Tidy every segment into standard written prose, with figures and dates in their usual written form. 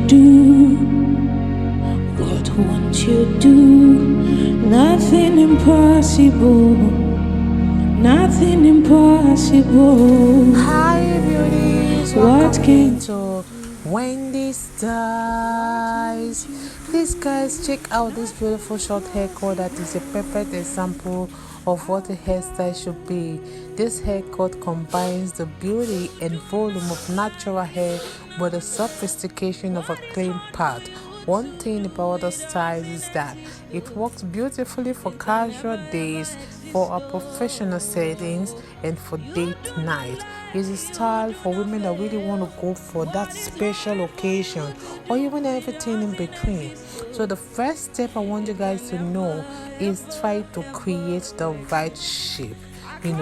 do? What won't you do? Nothing impossible. Nothing impossible. Hi beauties, welcome to Wendy Styles. Please guys, check out this beautiful short haircut that is a perfect example of what a hairstyle should be. This haircut combines the beauty and volume of natural hair with the sophistication of a clean part. One thing about the style is that it works beautifully for casual days, for our professional settings, and for date night. It's a style for women that really want to go for that special occasion or even everything in between. So the first step I want you guys to know is try to create the right shape.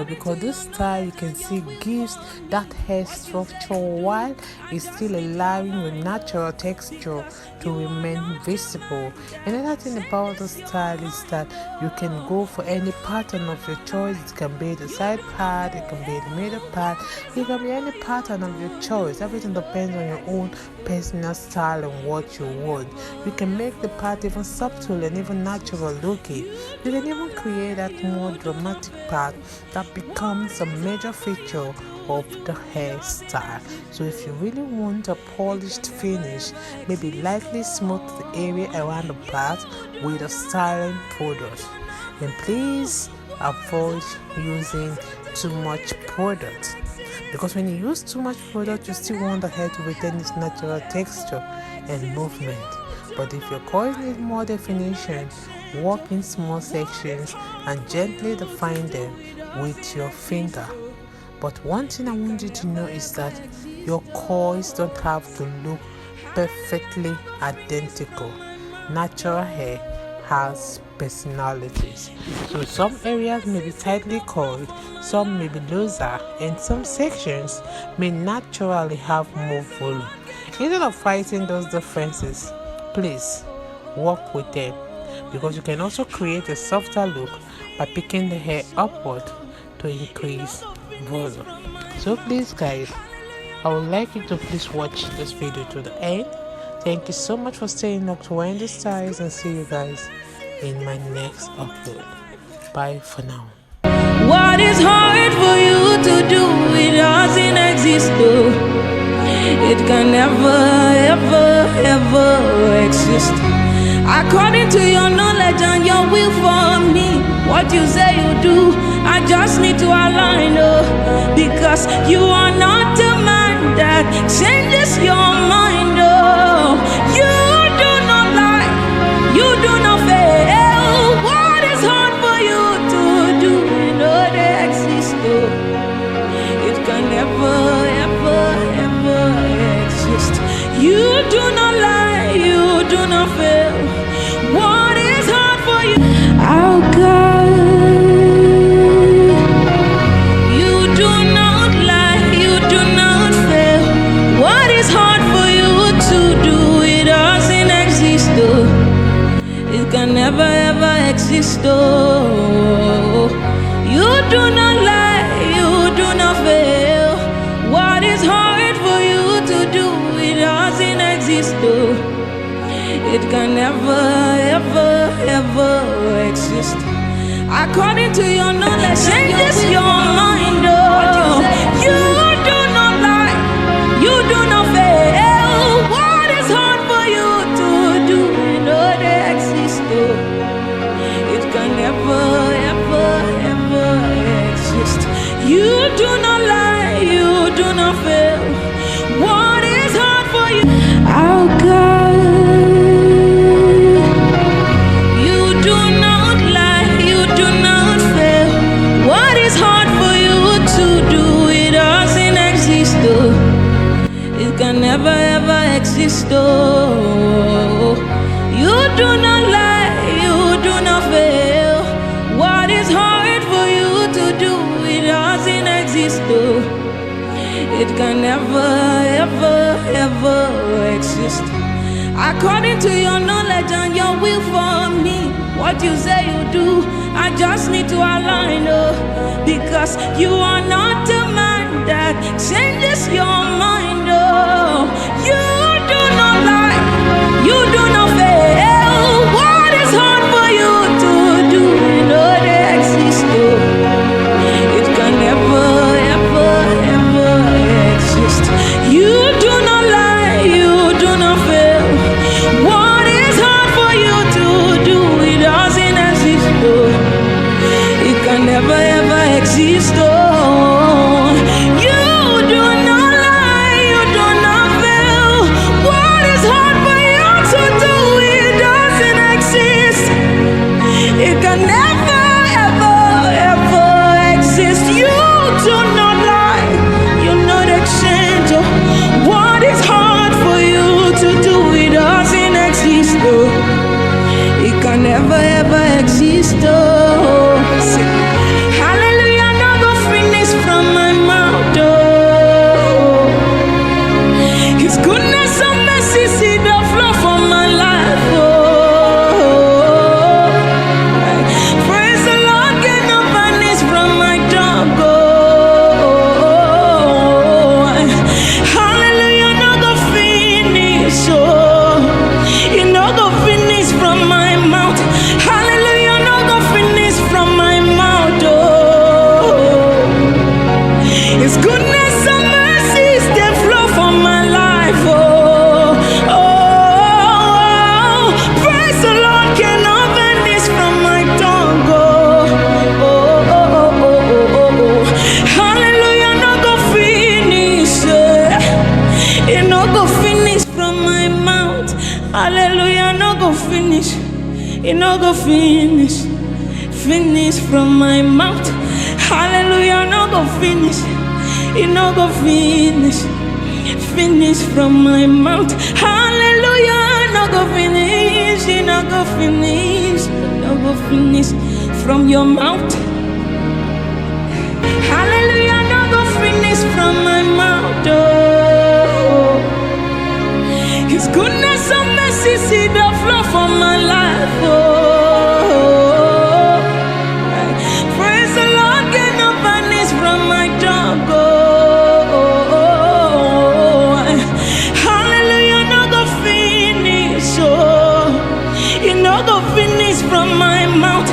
Because this style, you can see, gives that hair structure while it's still allowing the natural texture to remain visible. Another thing about the style is that you can go for any pattern of your choice. It can be the side part, it can be the middle part, it can be any pattern of your choice. Everything depends on your own personal style and what you want. You can make the part even subtle and even natural looking. You can even create that more dramatic part that becomes a major feature of the hairstyle. So if you really want a polished finish, maybe lightly smooth the area around the part with a styling product. And please avoid using too much product, because when you use too much product, you still want the hair to retain its natural texture and movement. But if your coils need more definition, work in small sections and gently define them with your finger. But one thing I want you to know is that your coils don't have to look perfectly identical. Natural hair has personalities. So some areas may be tightly coiled, some may be looser, and some sections may naturally have more volume. Instead of fighting those differences, please work with them, because you can also create a softer look by picking the hair upward to increase volume. So please guys, I would like you to please watch this video to the end. Thank you so much for staying up to Wendy Styles, and see you guys in my next upload. Bye for now. What is hard for you to do? It doesn't exist though. It can never, ever, ever exist. According to your knowledge and your will for me, what you say you do, I just need to align, because you are not a man that changes your mind, you do not lie, you do not fail. What is hard for you to do? They exist, it can never, ever, ever exist. You do not lie, you do not fail. What is hard for you? Oh God, you do not lie, you do not fail. What is hard for you to do? It doesn't exist, though. It can never ever exist, though. You do not lie, you do not fail. What is hard for you to do? It doesn't exist, though. It can never, ever, ever exist. According to your knowledge, changes your mind, you do not lie, you do not fail. What is hard for you to do? They exist, though. It can never, ever, ever exist. You do not lie, you do not fail. What is hard for you? Oh God, you do not lie, you do not fail. What is hard for you to do? It doesn't exist, though. It can never ever exist, though. You do not lie, you do not fail. What is hard for you to do? It doesn't exist, though. It can never, ever, ever exist. According to your knowledge and your will for me, what you say you do, I just need to align, because you are not a man that changes your mind, you do not lie. never ever exist. Oh, hallelujah, no go finish from my mouth. Oh, His goodness and mercy see the flow from my life. Oh, praise the Lord, get no vanish from my tongue. Oh, hallelujah, no go finish. Oh, you no go finish from my mouth. Hallelujah, no go finish from my mouth. Oh, His goodness and mercies they flow from my life. Oh, praise the Lord, cannot vanish from my tongue. Hallelujah, no go finish. It no go finish from my mouth. Hallelujah, no go finish. It no go finish. Finish from my mouth. Hallelujah, no go finish. It no go finish. Finish from my mouth. Hallelujah, no go finish. It no go finish. No go finish from your mouth. Hallelujah, no go finish from my mouth. Oh, His goodness and mercy see the flow from my life. Oh, praise the Lord, get no vanish from my tongue. Oh, hallelujah, no go finish. Oh, you no go finish from my mouth.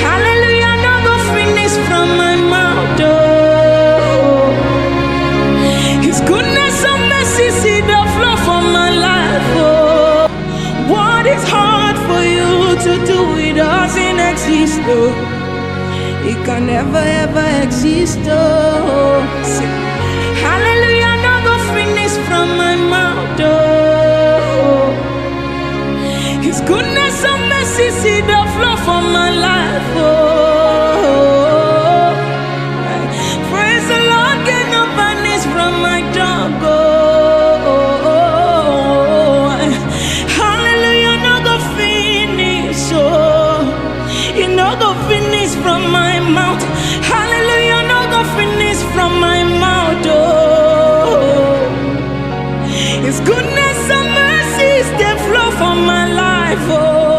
Hallelujah, no go finish from my mouth. Oh, His goodness and mercy see the flow from my life. Oh, what is hard for you to do? It doesn't exist. Oh, it can never ever exist. Oh, hallelujah, no go finish from my mouth. Oh, His goodness and mercy see the flow from my life. Oh, praise the Lord, get no vanish from my tongue. Oh, hallelujah, no go finish. Oh, it no go finish from my mouth. Hallelujah, no go finish from my mouth. Oh, His goodness and mercies they flow from my life. Oh,